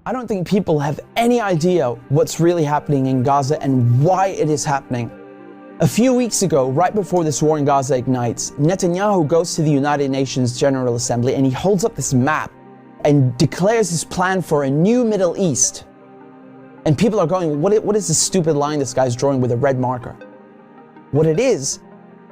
I don't think people have any idea what's really happening in Gaza and why it is happening. A few weeks ago, right before this war in Gaza ignites, Netanyahu goes to the United Nations General Assembly and he holds up this map and declares his plan for a new Middle East. And people are going, what is this stupid line this guy's drawing with a red marker? What it is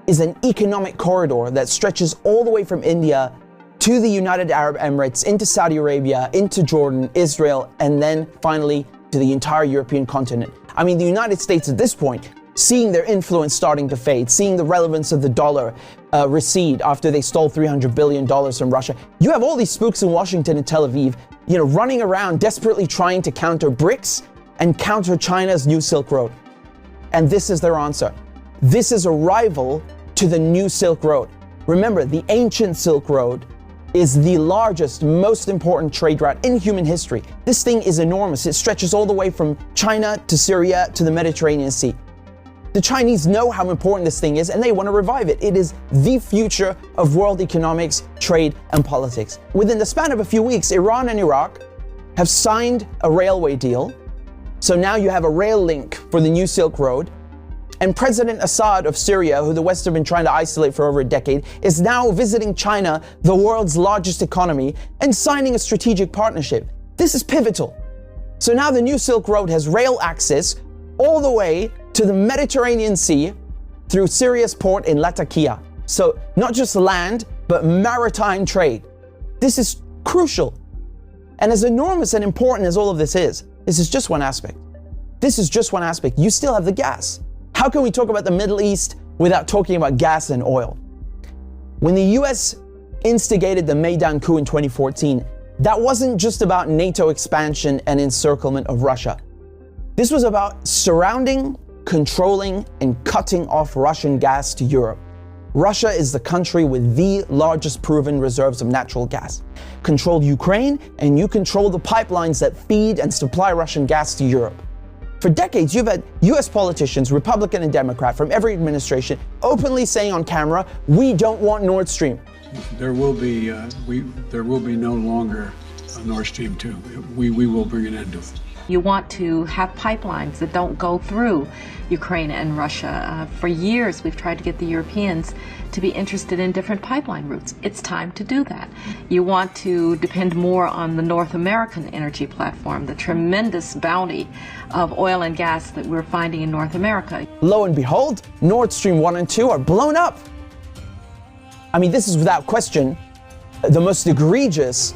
an economic corridor that stretches all the way from India to the United Arab Emirates, into Saudi Arabia, into Jordan, Israel, and then finally to the entire European continent. I mean, the United States at this point, seeing their influence starting to fade, seeing the relevance of the dollar recede after they stole $300 billion from Russia. You have all these spooks in Washington and Tel Aviv, running around desperately trying to counter BRICS and counter China's new Silk Road. And this is their answer. This is a rival to the new Silk Road. Remember, the ancient Silk Road is the largest, most important trade route in human history. This thing is enormous. It stretches all the way from China to Syria to the Mediterranean Sea. The Chinese know how important this thing is and they want to revive it. It is the future of world economics, trade, and politics. Within the span of a few weeks, Iran and Iraq have signed a railway deal. So now you have a rail link for the new Silk Road. And President Assad of Syria, who the West have been trying to isolate for over a decade, is now visiting China, the world's largest economy, and signing a strategic partnership. This is pivotal. So now the new Silk Road has rail access all the way to the Mediterranean Sea through Syria's port in Latakia. So not just land, but maritime trade. This is crucial. And as enormous and important as all of this is just one aspect. This is just one aspect. You still have the gas. How can we talk about the Middle East without talking about gas and oil? When the US instigated the Maidan coup in 2014, that wasn't just about NATO expansion and encirclement of Russia. This was about surrounding, controlling, and cutting off Russian gas to Europe. Russia is the country with the largest proven reserves of natural gas. Control Ukraine, and you control the pipelines that feed and supply Russian gas to Europe. For decades, you've had US politicians, Republican and Democrat, from every administration, openly saying on camera, we don't want Nord Stream. There will be no longer a Nord Stream 2. We will bring an end to it. You want to have pipelines that don't go through Ukraine and Russia. For years, we've tried to get the Europeans to be interested in different pipeline routes. It's time to do that. You want to depend more on the North American energy platform, the tremendous bounty of oil and gas that we're finding in North America. Lo and behold, Nord Stream 1 and 2 are blown up. I mean, this is without question the most egregious,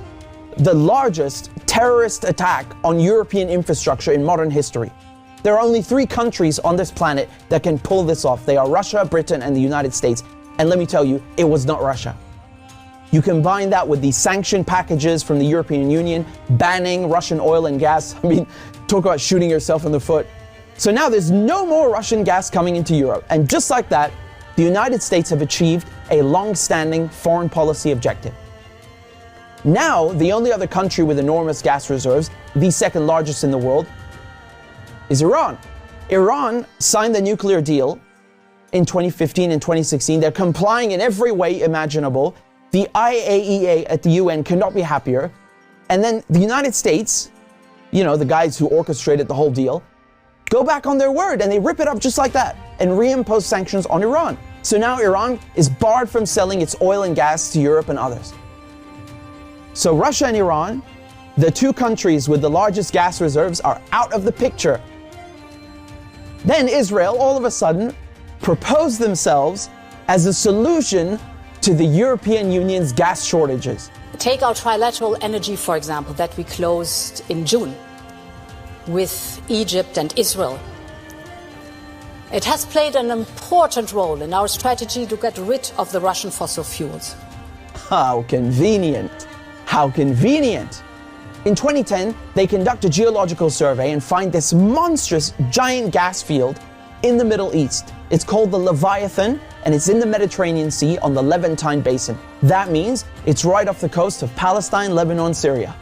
the largest terrorist attack on European infrastructure in modern history. There are only 3 countries on this planet that can pull this off. They are Russia, Britain, and the United States. And let me tell you, it was not Russia. You combine that with the sanction packages from the European Union, banning Russian oil and gas. I mean, talk about shooting yourself in the foot. So now there's no more Russian gas coming into Europe. And just like that, the United States have achieved a long-standing foreign policy objective. Now, the only other country with enormous gas reserves, the second largest in the world, is Iran. Iran signed the nuclear deal in 2015 and 2016. They're complying in every way imaginable. The IAEA at the UN cannot be happier. And then the United States, the guys who orchestrated the whole deal, go back on their word and they rip it up just like that and reimpose sanctions on Iran. So now Iran is barred from selling its oil and gas to Europe and others. So Russia and Iran, the 2 countries with the largest gas reserves, are out of the picture. Then Israel, all of a sudden, proposed themselves as a solution to the European Union's gas shortages. Take our trilateral energy, for example, that we closed in June with Egypt and Israel. It has played an important role in our strategy to get rid of the Russian fossil fuels. How convenient. How convenient. In 2010, they conduct a geological survey and find this monstrous giant gas field in the Middle East. It's called the Leviathan, and it's in the Mediterranean Sea on the Levantine Basin. That means it's right off the coast of Palestine, Lebanon, Syria.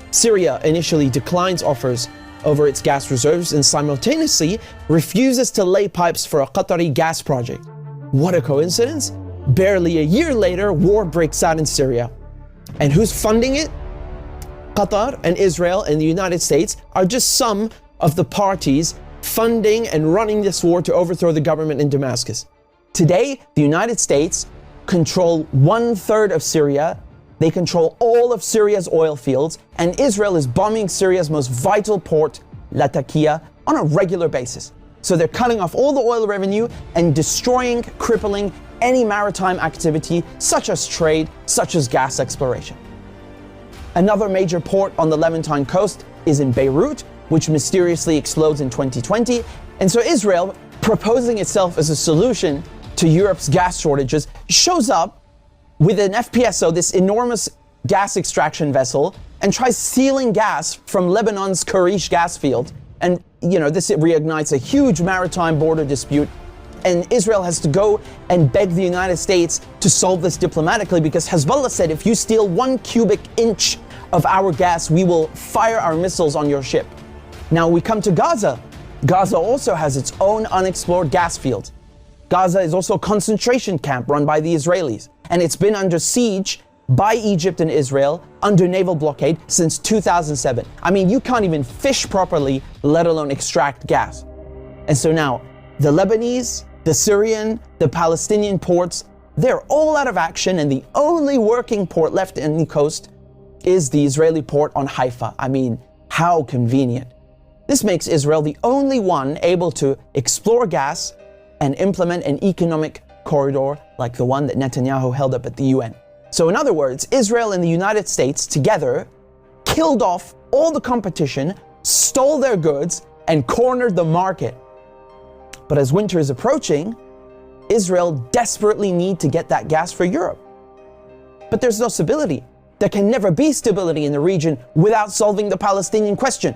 Syria initially declines offers over its gas reserves and simultaneously refuses to lay pipes for a Qatari gas project. What a coincidence! Barely a year later, war breaks out in Syria. And who's funding it? Qatar and Israel and the United States are just some of the parties funding and running this war to overthrow the government in Damascus. Today, the United States control 1/3 of Syria. They control all of Syria's oil fields, and Israel is bombing Syria's most vital port, Latakia, on a regular basis. So they're cutting off all the oil revenue and destroying, crippling any maritime activity, such as trade, such as gas exploration. Another major port on the Levantine coast is in Beirut, which mysteriously explodes in 2020. And so Israel, proposing itself as a solution to Europe's gas shortages, shows up with an FPSO, this enormous gas extraction vessel, and tries stealing gas from Lebanon's Karish gas field. And, this reignites a huge maritime border dispute. And Israel has to go and beg the United States to solve this diplomatically, because Hezbollah said, if you steal 1 cubic inch of our gas, we will fire our missiles on your ship. Now we come to Gaza. Gaza also has its own unexplored gas field. Gaza is also a concentration camp run by the Israelis, and it's been under siege by Egypt and Israel under naval blockade since 2007. I mean, you can't even fish properly, let alone extract gas. And so now, the Lebanese, the Syrian, the Palestinian ports, they're all out of action, and the only working port left in the coast is the Israeli port on Haifa. I mean, how convenient. This makes Israel the only one able to explore gas and implement an economic corridor like the one that Netanyahu held up at the UN. So in other words, Israel and the United States together killed off all the competition, stole their goods, and cornered the market. But as winter is approaching, Israel desperately needs to get that gas for Europe. But there's no stability. There can never be stability in the region without solving the Palestinian question.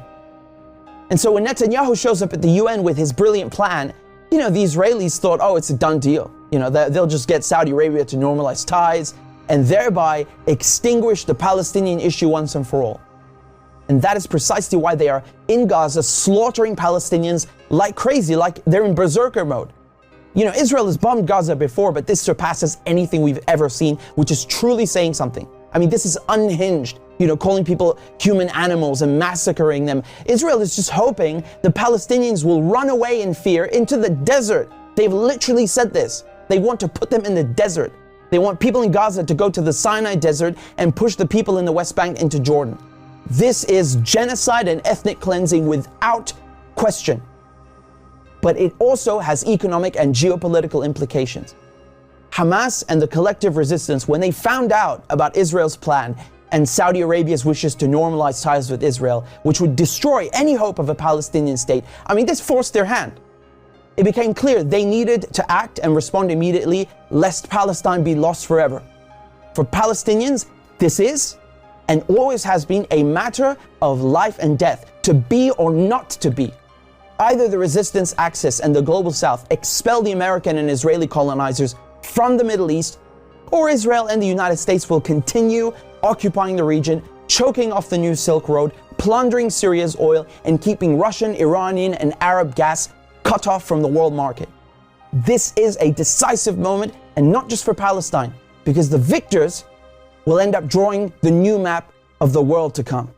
And so when Netanyahu shows up at the UN with his brilliant plan, the Israelis thought, oh, it's a done deal. They'll just get Saudi Arabia to normalize ties and thereby extinguish the Palestinian issue once and for all. And that is precisely why they are in Gaza slaughtering Palestinians like crazy, like they're in berserker mode. Israel has bombed Gaza before, but this surpasses anything we've ever seen, which is truly saying something. I mean, this is unhinged, calling people human animals and massacring them. Israel is just hoping the Palestinians will run away in fear into the desert. They've literally said this. They want to put them in the desert. They want people in Gaza to go to the Sinai desert and push the people in the West Bank into Jordan. This is genocide and ethnic cleansing without question. But it also has economic and geopolitical implications. Hamas and the collective resistance, when they found out about Israel's plan and Saudi Arabia's wishes to normalize ties with Israel, which would destroy any hope of a Palestinian state, this forced their hand. It became clear they needed to act and respond immediately, lest Palestine be lost forever. For Palestinians, this is and always has been a matter of life and death, to be or not to be. Either the resistance axis and the global south expel the American and Israeli colonizers from the Middle East, or Israel and the United States will continue occupying the region, choking off the new Silk Road, plundering Syria's oil, and keeping Russian, Iranian, and Arab gas cut off from the world market. This is a decisive moment, and not just for Palestine, because the victors will end up drawing the new map of the world to come.